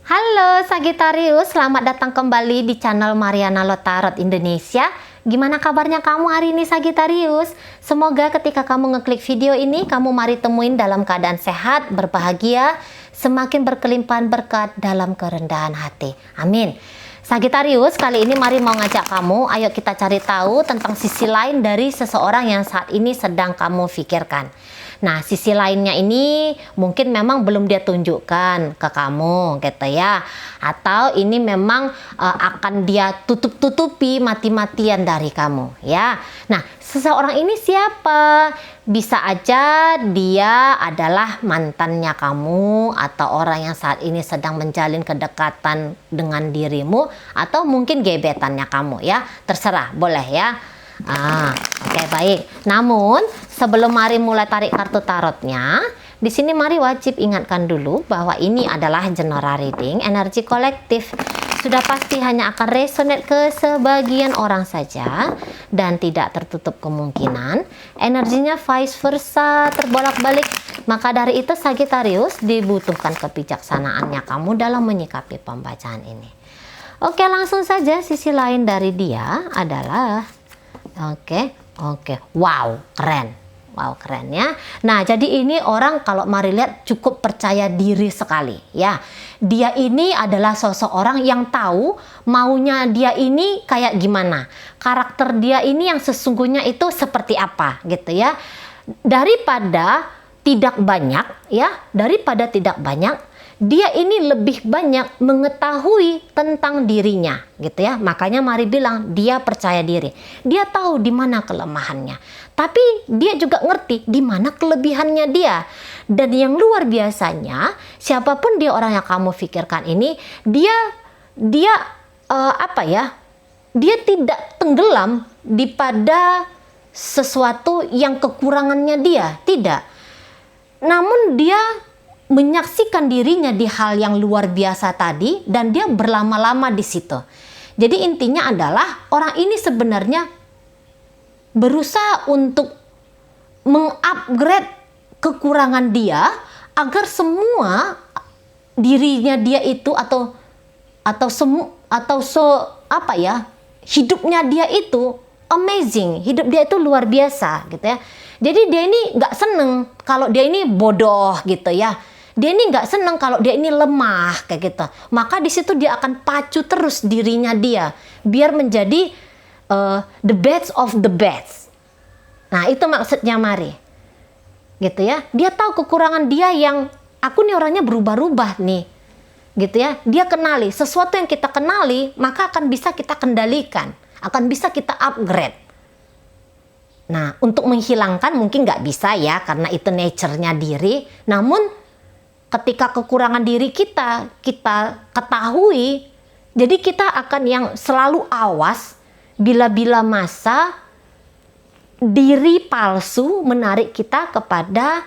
Halo Sagittarius, selamat datang kembali di channel Mariana Lotarot Indonesia. Gimana kabarnya kamu hari ini Sagittarius? Semoga ketika kamu ngeklik video ini, kamu mari temuin dalam keadaan sehat, berbahagia, semakin berkelimpahan berkat dalam kerendahan hati. Amin. Sagittarius, kali ini mari mau ngajak kamu, ayo kita cari tahu tentang sisi lain dari seseorang yang saat ini sedang kamu pikirkan. Nah, sisi lainnya ini mungkin memang belum dia tunjukkan ke kamu gitu ya. Atau ini memang akan dia tutup-tutupi mati-matian dari kamu ya. Nah, seseorang ini siapa? Bisa aja dia adalah mantannya kamu atau orang yang saat ini sedang menjalin kedekatan dengan dirimu atau mungkin gebetannya kamu ya. Terserah, boleh ya. Oke, baik. Namun sebelum mari mulai tarik kartu tarotnya, di sini mari wajib ingatkan dulu bahwa ini adalah general reading, energi kolektif. Sudah pasti hanya akan resonate ke sebagian orang saja dan tidak tertutup kemungkinan energinya vice versa terbolak-balik. Maka dari itu Sagittarius dibutuhkan kebijaksanaannya kamu dalam menyikapi pembacaan ini. Oke, langsung saja sisi lain dari dia adalah Oke. Wow, keren. Wow, keren ya. Nah, jadi ini orang kalau mari lihat cukup percaya diri sekali ya. Dia ini adalah sosok orang yang tahu maunya dia ini kayak gimana. Karakter dia ini yang sesungguhnya itu seperti apa gitu ya. Daripada tidak banyak, dia ini lebih banyak mengetahui tentang dirinya gitu ya. Makanya mari bilang dia percaya diri. Dia tahu di mana kelemahannya. Tapi dia juga ngerti di mana kelebihannya dia. Dan yang luar biasanya, siapapun dia orang yang kamu pikirkan ini, dia dia tidak tenggelam di pada sesuatu yang kekurangannya dia, tidak. Namun dia menyaksikan dirinya di hal yang luar biasa tadi dan dia berlama-lama di situ. Jadi intinya adalah orang ini sebenarnya berusaha untuk mengupgrade kekurangan dia agar semua dirinya dia itu hidupnya dia itu amazing, hidup dia itu luar biasa gitu ya. Jadi dia ini nggak seneng kalau dia ini bodoh gitu ya. Dia ini nggak seneng kalau dia ini lemah kayak gitu. Maka di situ dia akan pacu terus dirinya dia biar menjadi the best of the best. Nah, itu maksudnya mari. Gitu ya. Dia tahu kekurangan dia yang aku nih orangnya berubah-ubah nih. Gitu ya. Dia kenali sesuatu yang kita kenali, maka akan bisa kita kendalikan, akan bisa kita upgrade. Nah, untuk menghilangkan mungkin nggak bisa ya, karena itu nature-nya diri. Namun ketika kekurangan diri kita ketahui, jadi kita akan yang selalu awas bila-bila masa diri palsu menarik kita kepada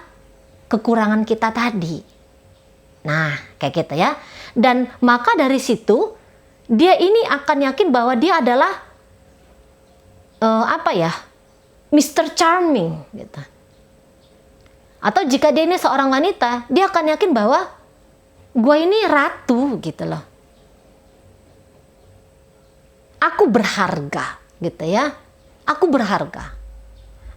kekurangan kita tadi. Nah, kayak gitu ya. Dan maka dari situ dia ini akan yakin bahwa dia adalah Mr. Charming gitu. Atau jika dia ini seorang wanita, dia akan yakin bahwa gue ini ratu gitu loh. Aku berharga gitu ya. Aku berharga.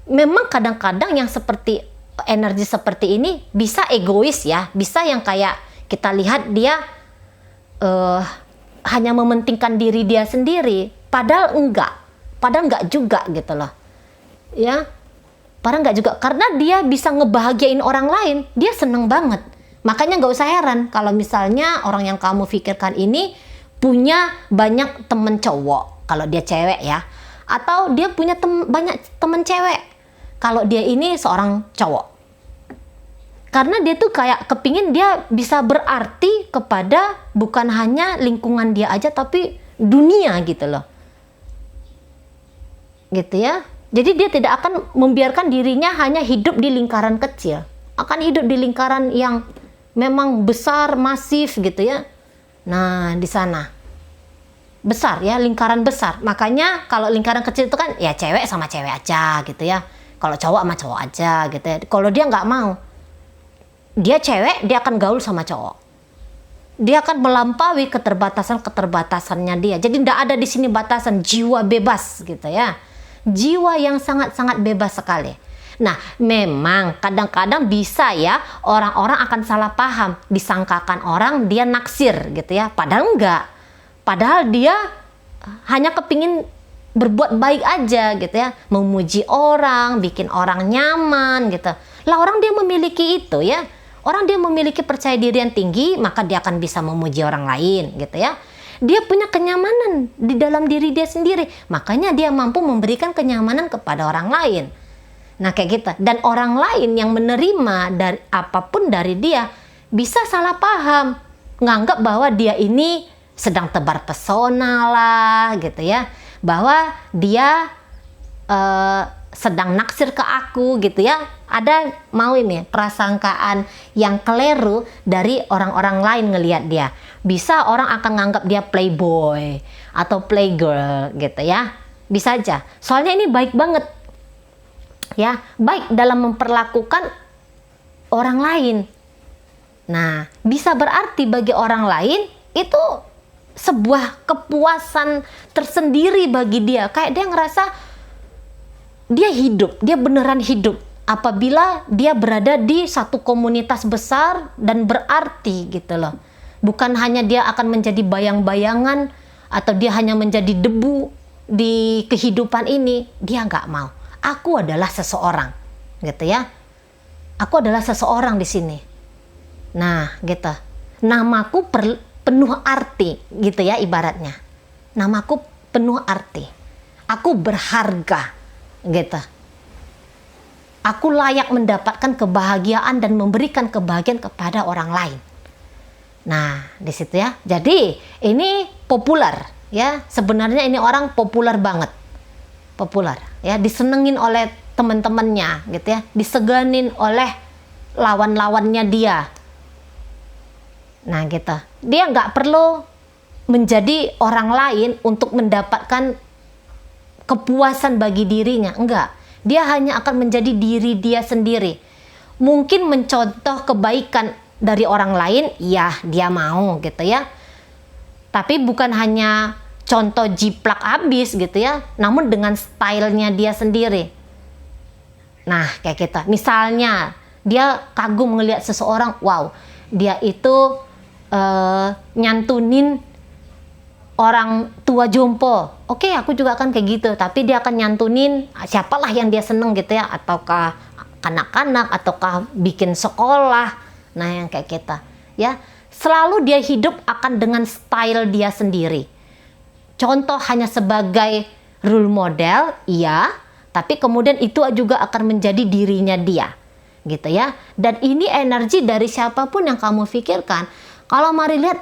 Memang kadang-kadang yang seperti energi seperti ini bisa egois ya. Bisa yang kayak kita lihat dia hanya mementingkan diri dia sendiri. Padahal enggak juga gitu loh. Ya. Padahal enggak juga, karena dia bisa ngebahagiain orang lain, dia seneng banget. Makanya nggak usah heran kalau misalnya orang yang kamu pikirkan ini punya banyak temen cowok kalau dia cewek ya, atau dia punya banyak temen cewek kalau dia ini seorang cowok. Karena dia tuh kayak kepingin dia bisa berarti kepada bukan hanya lingkungan dia aja, tapi dunia gitu loh. Gitu ya. Jadi dia tidak akan membiarkan dirinya hanya hidup di lingkaran kecil. Akan hidup di lingkaran yang memang besar, masif gitu ya. Nah, di sana. Besar ya, lingkaran besar. Makanya kalau lingkaran kecil itu kan ya cewek sama cewek aja gitu ya. Kalau cowok sama cowok aja gitu ya. Kalau dia nggak mau. Dia cewek, dia akan gaul sama cowok. Dia akan melampaui keterbatasan-keterbatasannya dia. Jadi tidak ada di sini batasan, jiwa bebas gitu ya. Jiwa yang sangat-sangat bebas sekali. Nah, memang kadang-kadang bisa ya orang-orang akan salah paham, disangkakan orang dia naksir gitu ya. Padahal enggak. Padahal dia hanya kepingin berbuat baik aja gitu ya, memuji orang, bikin orang nyaman gitu. Lah orang dia memiliki itu ya. Orang dia memiliki percaya diri yang tinggi, maka dia akan bisa memuji orang lain gitu ya. Dia punya kenyamanan di dalam diri dia sendiri, makanya dia mampu memberikan kenyamanan kepada orang lain. Nah kayak gitu. Dan orang lain yang menerima dari apapun dari dia bisa salah paham, nganggap bahwa dia ini sedang tebar pesona lah gitu ya, bahwa dia sedang naksir ke aku gitu ya. Ada mau ini prasangkaan yang keliru dari orang-orang lain ngelihat dia. Bisa orang akan nganggap dia playboy atau playgirl gitu ya. Bisa aja. Soalnya ini baik banget. Ya, baik dalam memperlakukan orang lain. Nah, bisa berarti bagi orang lain itu sebuah kepuasan tersendiri bagi dia. Kayak dia ngerasa dia hidup, dia beneran hidup apabila dia berada di satu komunitas besar dan berarti gitu loh. Bukan hanya dia akan menjadi bayang-bayangan atau dia hanya menjadi debu di kehidupan ini. Dia nggak mau. Aku adalah seseorang, gitu ya. Aku adalah seseorang di sini. Nah, gitu. Namaku penuh arti, gitu ya ibaratnya. Namaku penuh arti. Aku berharga, gitu. Aku layak mendapatkan kebahagiaan dan memberikan kebahagiaan kepada orang lain. Nah, di situ ya. Jadi, ini populer ya. Sebenarnya ini orang populer banget. Populer ya, disenengin oleh teman-temannya gitu ya. Diseganin oleh lawan-lawannya dia. Nah, gitu. Dia nggak perlu menjadi orang lain untuk mendapatkan kepuasan bagi dirinya, enggak. Dia hanya akan menjadi diri dia sendiri. Mungkin mencontoh kebaikan dari orang lain, ya dia mau gitu ya. Tapi bukan hanya contoh jiplak abis gitu ya, namun dengan stylenya dia sendiri. Nah kayak kita, misalnya dia kagum ngelihat seseorang, wow, dia itu nyantunin orang tua jompo. Oke, aku juga akan kayak gitu, tapi dia akan nyantunin siapalah yang dia seneng gitu ya, ataukah anak-anak, ataukah bikin sekolah. Nah yang kayak kita ya, selalu dia hidup akan dengan style dia sendiri. Contoh hanya sebagai role model, iya, tapi kemudian itu juga akan menjadi dirinya dia gitu ya. Dan ini energi dari siapapun yang kamu pikirkan. Kalau mari lihat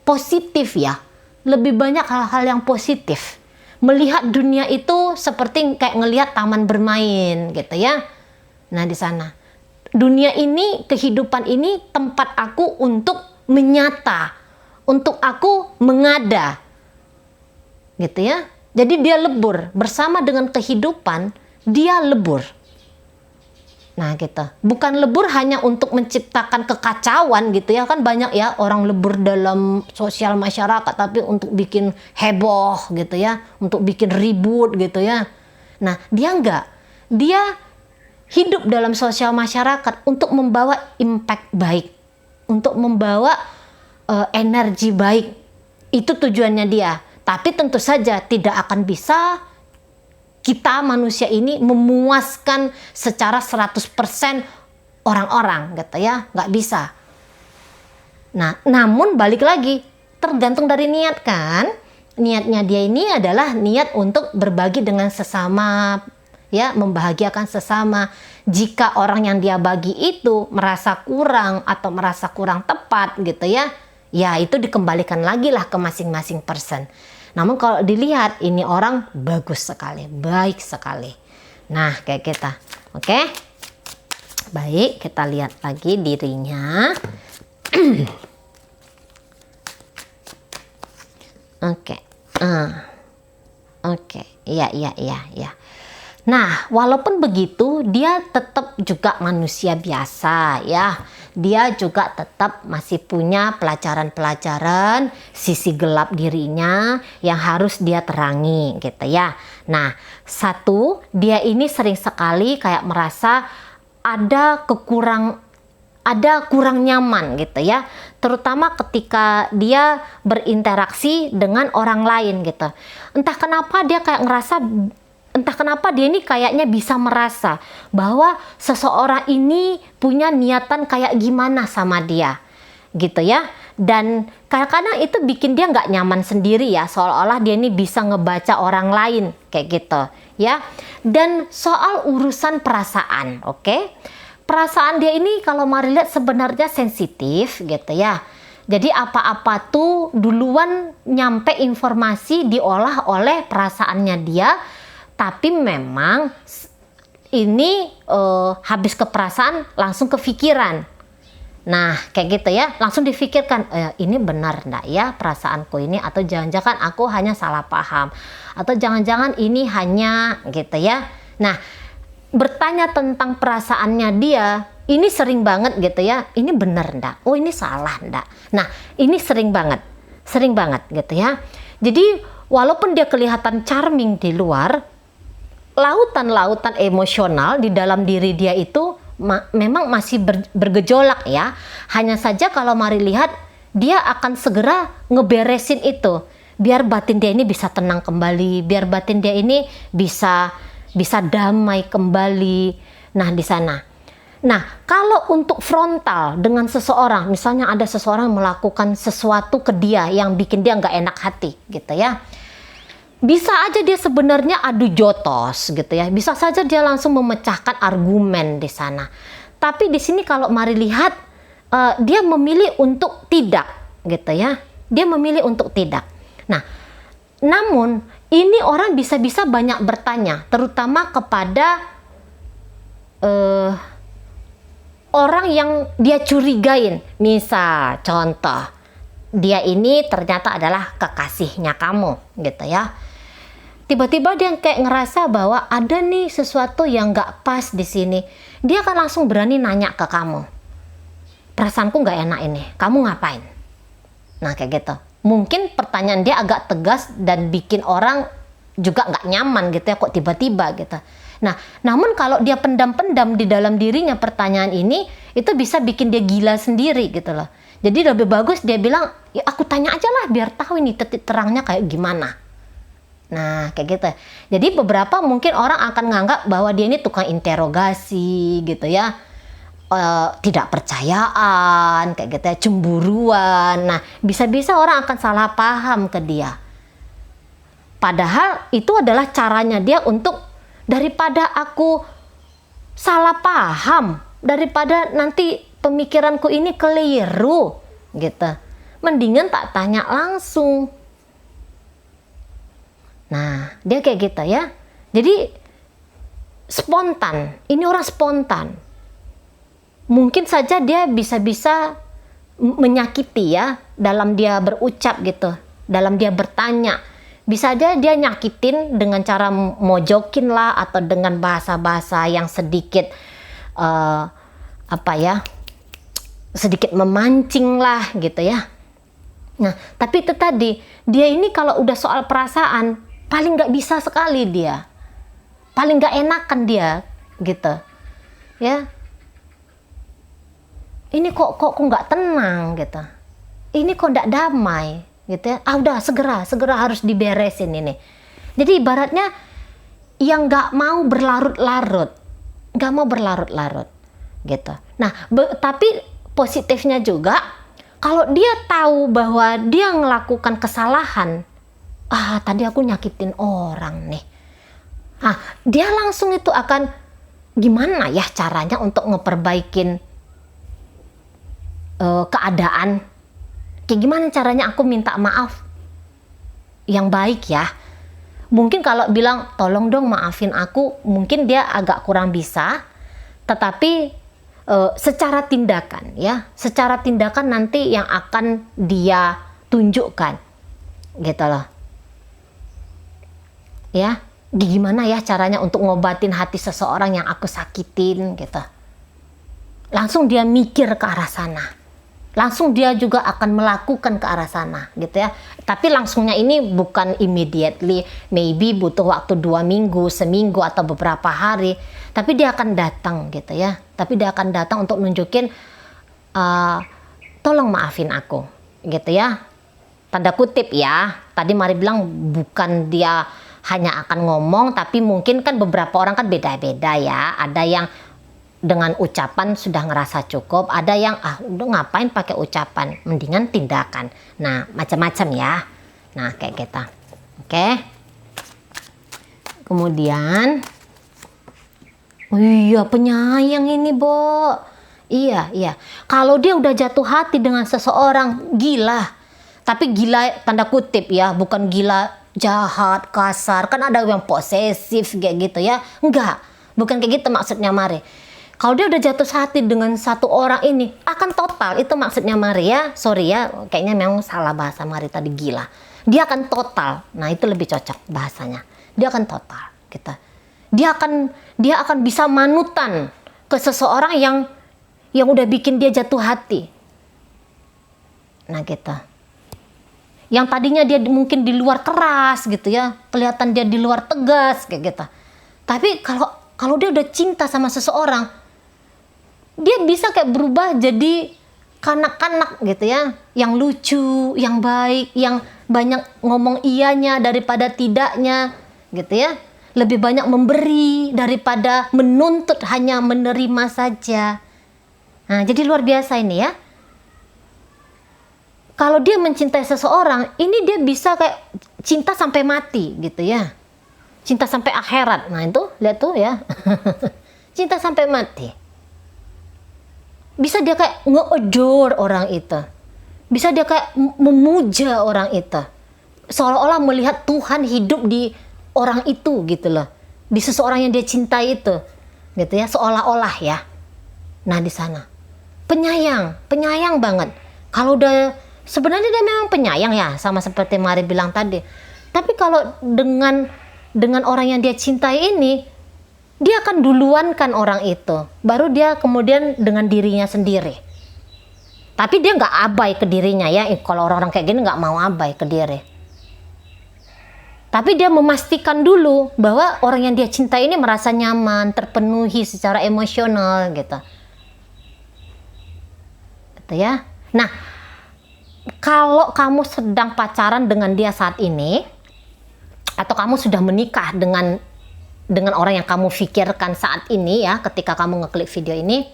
positif ya, lebih banyak hal-hal yang positif. Melihat dunia itu seperti kayak ngelihat taman bermain gitu ya. Nah di sana, dunia ini, kehidupan ini tempat aku untuk menyata, untuk aku mengada gitu ya. Jadi dia lebur bersama dengan kehidupan, dia lebur. Nah gitu, bukan lebur hanya untuk menciptakan kekacauan gitu ya, kan banyak ya orang lebur dalam sosial masyarakat tapi untuk bikin heboh gitu ya, untuk bikin ribut gitu ya. Nah dia enggak, dia hidup dalam sosial masyarakat untuk membawa impact baik, untuk membawa energi baik, itu tujuannya dia. Tapi tentu saja tidak akan bisa kita manusia ini memuaskan secara 100% orang-orang gitu ya, nggak bisa. Nah, namun balik lagi, tergantung dari niat kan. Niatnya dia ini adalah niat untuk berbagi dengan sesama, ya, membahagiakan sesama. Jika orang yang dia bagi itu merasa kurang atau merasa kurang tepat gitu ya, ya itu dikembalikan lagi lah ke masing-masing person. Namun kalau dilihat ini orang bagus sekali, baik sekali. Nah kayak kita, oke? Baik, kita lihat lagi dirinya. Oke, oke, iya. Nah, walaupun begitu, dia tetap juga manusia biasa ya. dia juga tetap masih punya pelajaran-pelajaran sisi gelap dirinya yang harus dia terangi gitu ya. Nah, satu, dia ini sering sekali kayak merasa ada kurang nyaman gitu ya, terutama ketika dia berinteraksi dengan orang lain gitu. Entah kenapa dia ini kayaknya bisa merasa bahwa seseorang ini punya niatan kayak gimana sama dia gitu ya. Dan kadang-kadang itu bikin dia nggak nyaman sendiri ya, seolah-olah dia ini bisa ngebaca orang lain kayak gitu ya. Dan soal urusan perasaan, oke? Perasaan dia ini kalau Mari lihat sebenarnya sensitif gitu ya. Jadi apa-apa tuh duluan nyampe informasi diolah oleh perasaannya dia. Tapi memang ini habis ke perasaan langsung ke pikiran. Nah kayak gitu ya, langsung difikirkan ini benar enggak ya perasaanku ini, atau jangan-jangan aku hanya salah paham, atau jangan-jangan ini hanya gitu ya. Nah, bertanya tentang perasaannya dia ini sering banget gitu ya, ini benar enggak, oh ini salah enggak. Nah ini sering banget gitu ya. Jadi walaupun dia kelihatan charming di luar, lautan-lautan emosional di dalam diri dia itu memang masih bergejolak ya. Hanya saja kalau Mari lihat, dia akan segera ngeberesin itu biar batin dia ini bisa tenang kembali, biar batin dia ini bisa damai kembali. Nah di sana. Nah kalau untuk frontal dengan seseorang, misalnya ada seseorang melakukan sesuatu ke dia yang bikin dia nggak enak hati gitu ya, bisa aja dia sebenarnya adu jotos gitu ya, bisa saja dia langsung memecahkan argumen di sana. Tapi di sini kalau Mari lihat, dia memilih untuk tidak gitu ya, dia memilih untuk tidak. Nah namun ini orang bisa-bisa banyak bertanya, terutama kepada orang yang dia curigain. Misal contoh, dia ini ternyata adalah kekasihnya kamu gitu ya. Tiba-tiba dia kayak ngerasa bahwa ada nih sesuatu yang nggak pas di sini. Dia akan langsung berani nanya ke kamu, perasaanku nggak enak ini, kamu ngapain? Nah kayak gitu. Mungkin pertanyaan dia agak tegas dan bikin orang juga nggak nyaman gitu ya, kok tiba-tiba gitu. Nah, namun kalau dia pendam-pendam di dalam dirinya pertanyaan ini, itu bisa bikin dia gila sendiri gitu loh. Jadi lebih bagus dia bilang, ya aku tanya aja lah biar tahu ini titik terangnya kayak gimana. Nah kayak gitu. Jadi beberapa mungkin orang akan nganggap bahwa dia ini tukang interogasi gitu ya, tidak percayaan kayak gitu ya, cemburuan. Nah bisa-bisa orang akan salah paham ke dia, padahal itu adalah caranya dia untuk, daripada aku salah paham, daripada nanti pemikiranku ini keliru gitu, mendingan tak tanya langsung. Nah dia kayak gitu ya. Jadi spontan, ini orang spontan. Mungkin saja dia bisa-bisa menyakiti ya dalam dia berucap gitu, dalam dia bertanya. Bisa aja dia nyakitin dengan cara mojokin lah, atau dengan bahasa-bahasa yang sedikit sedikit memancing lah gitu ya. Nah tapi itu tadi, dia ini kalau udah soal perasaan paling nggak bisa sekali dia, paling nggak enakan dia gitu ya. Ini kok nggak tenang gitu, ini kok nggak damai gitu ya. Udah segera harus diberesin ini. Jadi ibaratnya yang nggak mau berlarut-larut gitu. Nah tapi positifnya juga, kalau dia tahu bahwa dia melakukan kesalahan, tadi aku nyakitin orang nih, dia langsung itu akan gimana ya caranya untuk ngeperbaikin keadaan. Kayak gimana caranya aku minta maaf yang baik ya. Mungkin kalau bilang tolong dong maafin aku, mungkin dia agak kurang bisa. Tetapi secara tindakan ya, secara tindakan nanti yang akan dia tunjukkan gitu loh ya. Gimana ya caranya untuk ngobatin hati seseorang yang aku sakitin gitu. langsung dia mikir ke arah sana. Langsung dia juga akan melakukan ke arah sana gitu ya. Tapi langsungnya ini bukan immediately, maybe butuh waktu 2 minggu, seminggu atau beberapa hari. Tapi dia akan datang gitu ya. Tapi dia akan datang untuk nunjukin, tolong maafin aku gitu ya. Tanda kutip ya. Tadi Mari bilang bukan dia hanya akan ngomong, tapi mungkin kan beberapa orang kan beda-beda ya. Ada yang dengan ucapan sudah ngerasa cukup, ada yang udah ngapain pakai ucapan, mendingan tindakan. Nah, macam-macam ya. Nah, kayak kita. Oke. Kemudian, oh iya, penyayang ini, Bo. Iya. Kalau dia udah jatuh hati dengan seseorang, gila. Tapi gila tanda kutip ya, bukan gila jahat, kasar. Kan ada yang posesif kayak gitu ya. Enggak, bukan kayak gitu maksudnya Mari. Kalau dia udah jatuh hati dengan satu orang ini, akan total. Itu maksudnya Mari ya. Sorry ya, kayaknya memang salah bahasa Mari tadi, gila. Dia akan total. Nah, itu lebih cocok bahasanya. Dia akan total gitu. Dia akan bisa manutan ke seseorang yang udah bikin dia jatuh hati. Nah, gitu. Yang tadinya dia mungkin di luar keras gitu ya. Kelihatan dia di luar tegas kayak gitu. Tapi kalau dia udah cinta sama seseorang, dia bisa kayak berubah jadi kanak-kanak gitu ya, yang lucu, yang baik, yang banyak ngomong iyanya daripada tidaknya gitu ya, lebih banyak memberi daripada menuntut hanya menerima saja. Nah, jadi luar biasa ini ya. Kalau dia mencintai seseorang, ini dia bisa kayak cinta sampai mati gitu ya, cinta sampai akhirat. Nah, itu lihat tuh ya. Cinta sampai mati. Bisa dia kayak nge-adore orang itu. Bisa dia kayak memuja orang itu. Seolah-olah melihat Tuhan hidup di orang itu gitu loh. Di seseorang yang dia cintai itu. Gitu ya, seolah-olah ya. Nah, di sana. Penyayang banget. Kalau udah, sebenarnya dia memang penyayang ya, sama seperti Mari bilang tadi. Tapi kalau dengan orang yang dia cintai ini, dia akan duluan kan orang itu, baru dia kemudian dengan dirinya sendiri. Tapi dia nggak abai ke dirinya ya. Kalau orang-orang kayak gini nggak mau abai ke diri. Tapi dia memastikan dulu bahwa orang yang dia cintai ini merasa nyaman, terpenuhi secara emosional gitu. Gitu ya. Nah, kalau kamu sedang pacaran dengan dia saat ini, atau kamu sudah menikah dengan orang yang kamu pikirkan saat ini ya, ketika kamu ngeklik video ini,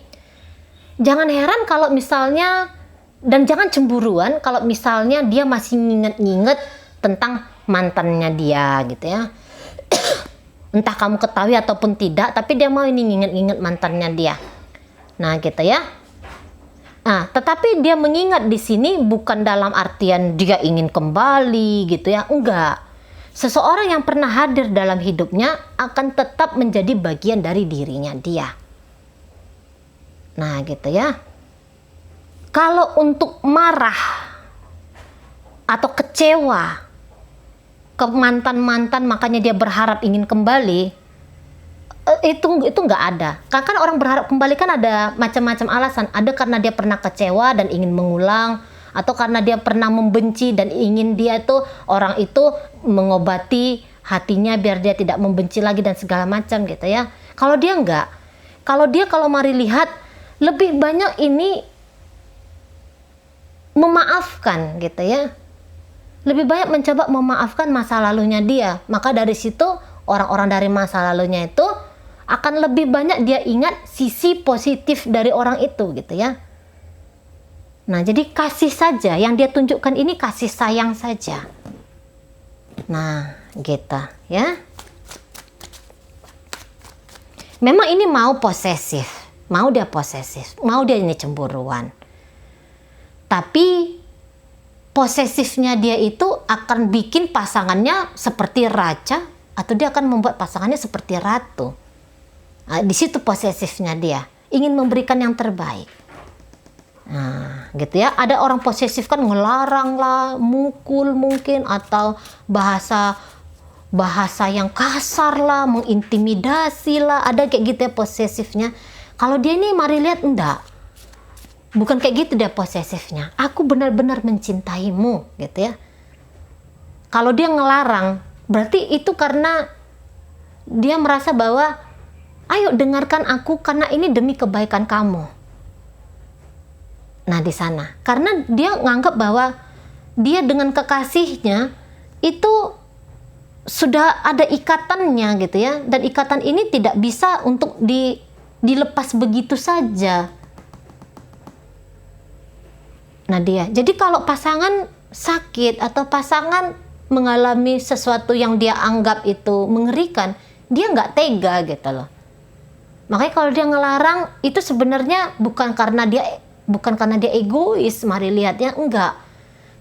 jangan heran kalau misalnya, dan jangan cemburuan kalau misalnya dia masih nginget-nginget tentang mantannya dia gitu ya. Entah kamu ketahui ataupun tidak, tapi dia mau ini nginget-nginget mantannya dia. Nah, gitu ya. Nah, tetapi dia mengingat di sini bukan dalam artian dia ingin kembali gitu ya, enggak. Seseorang yang pernah hadir dalam hidupnya akan tetap menjadi bagian dari dirinya dia. Nah, gitu ya. Kalau untuk marah atau kecewa ke mantan-mantan makanya dia berharap ingin kembali, itu nggak ada. Kan orang berharap kembali kan ada macam-macam alasan. Ada karena dia pernah kecewa dan ingin mengulang, atau karena dia pernah membenci dan ingin dia itu, orang itu mengobati hatinya biar dia tidak membenci lagi dan segala macam gitu ya. Kalau dia enggak, kalau Mari lihat lebih banyak ini memaafkan gitu ya, lebih banyak mencoba memaafkan masa lalunya dia. Maka dari situ orang-orang dari masa lalunya itu akan lebih banyak dia ingat sisi positif dari orang itu gitu ya. Nah, jadi kasih saja yang dia tunjukkan ini, kasih sayang saja. Nah, gitu ya. Memang ini mau posesif, mau dia posesif, mau dia ini cemburuan. Tapi posesifnya dia itu akan bikin pasangannya seperti raja, atau dia akan membuat pasangannya seperti ratu. Nah, di situ posesifnya dia, ingin memberikan yang terbaik. Nah, gitu ya. Ada orang posesif kan ngelarang lah, mukul mungkin, atau bahasa yang kasar lah, mengintimidasi lah. Ada kayak gitu ya posesifnya. Kalau dia ini mari lihat enggak. Bukan kayak gitu dia posesifnya. Aku benar-benar mencintaimu gitu ya. Kalau dia ngelarang, berarti itu karena dia merasa bahwa ayo dengarkan aku karena ini demi kebaikan kamu. Nah di sana, karena dia nganggap bahwa dia dengan kekasihnya itu sudah ada ikatannya gitu ya, dan ikatan ini tidak bisa untuk dilepas begitu saja. Nah dia, jadi kalau pasangan sakit atau pasangan mengalami sesuatu yang dia anggap itu mengerikan, dia nggak tega gitu loh. Makanya kalau dia ngelarang itu sebenarnya bukan karena dia egois, mari lihat ya, enggak.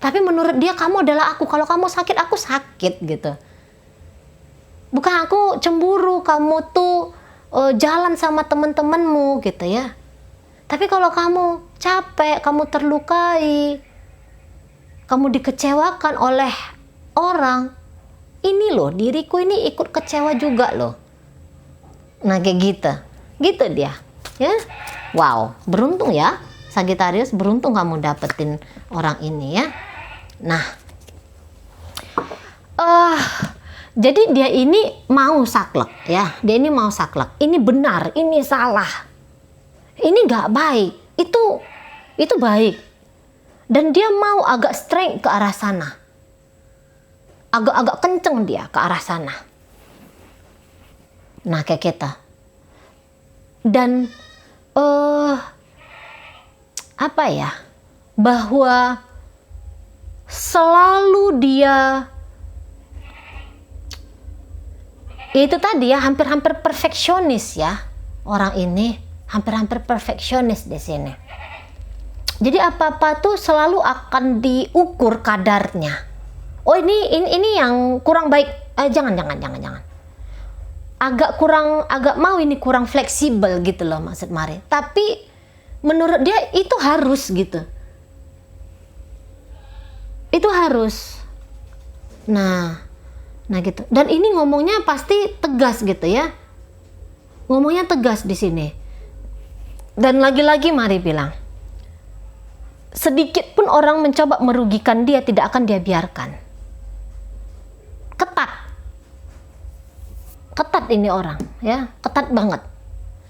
Tapi menurut dia kamu adalah aku, kalau kamu sakit gitu. Bukan aku cemburu kamu tuh jalan sama teman-temanmu gitu ya. Tapi kalau kamu capek, kamu terlukai, kamu dikecewakan oleh orang, ini loh diriku ini ikut kecewa juga loh. Nah kayak gitu dia ya. Wow, beruntung ya Sagittarius, beruntung kamu dapetin orang ini ya. Nah jadi dia ini mau saklek ya, dia ini mau saklek, ini benar, ini salah, ini nggak baik, itu baik, dan dia mau agak strength ke arah sana, agak kenceng dia ke arah sana. Nah kayak kita. Dan apa ya, bahwa selalu dia itu tadi ya, hampir-hampir perfeksionis ya, orang ini hampir-hampir perfeksionis di sini. Jadi apa-apa tuh selalu akan diukur kadarnya. Oh ini yang kurang baik, jangan. Agak mau ini kurang fleksibel gitu loh maksud Mari. Tapi menurut dia itu harus gitu. Itu harus. Nah gitu. Dan ini ngomongnya pasti tegas gitu ya. Ngomongnya tegas di sini. Dan lagi-lagi Mari bilang, sedikit pun orang mencoba merugikan dia tidak akan dia biarkan. Ketat ini orang ya, ketat banget.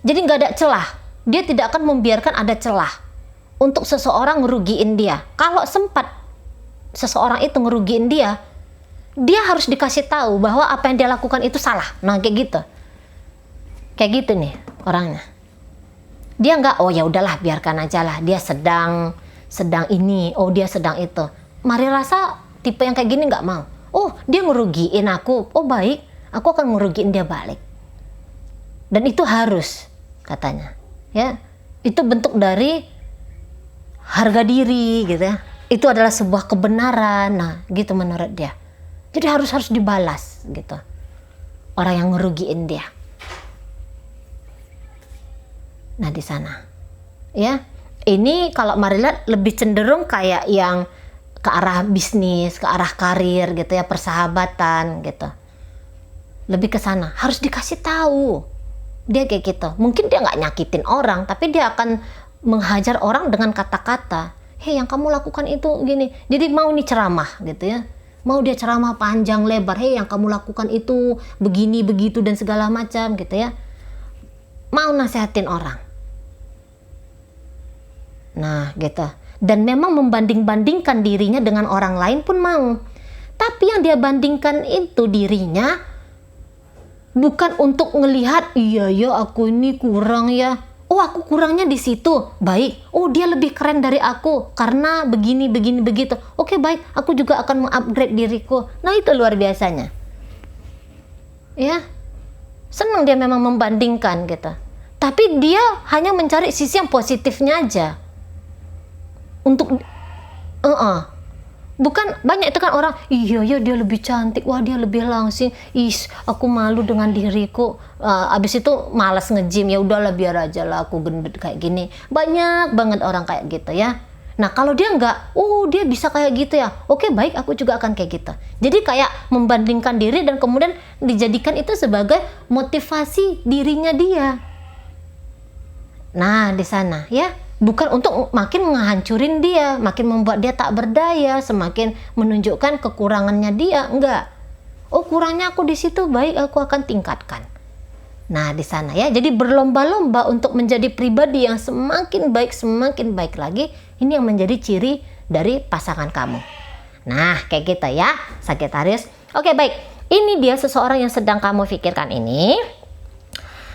Jadi nggak ada celah. Dia tidak akan membiarkan ada celah untuk seseorang ngerugiin dia. Kalau sempat seseorang itu ngerugiin dia harus dikasih tahu bahwa apa yang dia lakukan itu salah. Nah kayak gitu nih orangnya. Dia nggak, oh ya udahlah biarkan aja lah, dia sedang ini, oh dia sedang itu. Mari rasa tipe yang kayak gini nggak mau. Oh dia ngerugiin aku, oh baik, aku akan ngerugiin dia balik. Dan itu harus katanya ya, itu bentuk dari harga diri gitu ya, itu adalah sebuah kebenaran. Nah gitu menurut dia. Jadi harus dibalas gitu orang yang ngerugiin dia. Nah di sana ya, ini kalau Mari lihat lebih cenderung kayak yang ke arah bisnis, ke arah karir gitu ya, persahabatan gitu. Lebih ke sana, harus dikasih tahu. Dia kayak gitu. Mungkin dia nggak nyakitin orang, tapi dia akan menghajar orang dengan kata-kata. Hei, yang kamu lakukan itu gini. Jadi mau nih ceramah gitu ya. Mau dia ceramah panjang lebar. Hei, yang kamu lakukan itu begini, begitu, dan segala macam gitu ya. Mau nasihatin orang. Nah gitu. Dan memang membanding-bandingkan dirinya dengan orang lain pun mau. Tapi yang dia bandingkan itu dirinya bukan untuk ngelihat, iya ya aku ini kurang ya. Oh aku kurangnya di situ, baik. Oh dia lebih keren dari aku karena begini begitu. Oke baik, aku juga akan mengupgrade diriku. Nah itu luar biasanya. Ya, senang dia memang membandingkan gitu. Tapi dia hanya mencari sisi yang positifnya aja. Untuk bukan banyak itu kan orang, iya ya dia lebih cantik, wah dia lebih langsing, aku malu dengan diriku, abis itu malas nge-gym, ya udahlah biar aja lah aku gendut kayak gini. Banyak banget orang kayak gitu ya. Nah kalau dia enggak, dia bisa kayak gitu ya, oke baik aku juga akan kayak gitu. Jadi kayak membandingkan diri dan kemudian dijadikan itu sebagai motivasi dirinya dia. Nah, di sana ya, bukan untuk makin menghancurin dia, makin membuat dia tak berdaya, semakin menunjukkan kekurangannya dia, enggak. Oh, kurangnya aku di situ, baik, aku akan tingkatkan. Nah, di sana ya, jadi berlomba-lomba untuk menjadi pribadi yang semakin baik lagi. Ini yang menjadi ciri dari pasangan kamu. Nah, kayak gitu ya, Sagittarius. Oke, baik. Ini dia seseorang yang sedang kamu pikirkan ini.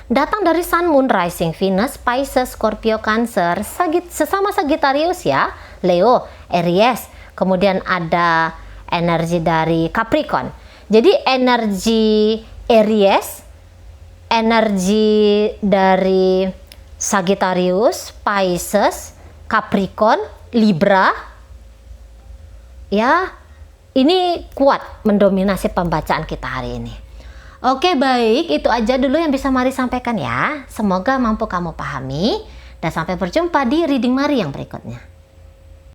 Datang dari Sun, Moon, Rising, Venus, Pisces, Scorpio, Cancer, sesama Sagittarius ya, Leo, Aries, kemudian ada energi dari Capricorn. Jadi energi Aries, energi dari Sagittarius, Pisces, Capricorn, Libra, ya ini kuat mendominasi pembacaan kita hari ini. Oke, baik, itu aja dulu yang bisa Mari sampaikan ya. Semoga mampu kamu pahami dan sampai berjumpa di reading Mari yang berikutnya.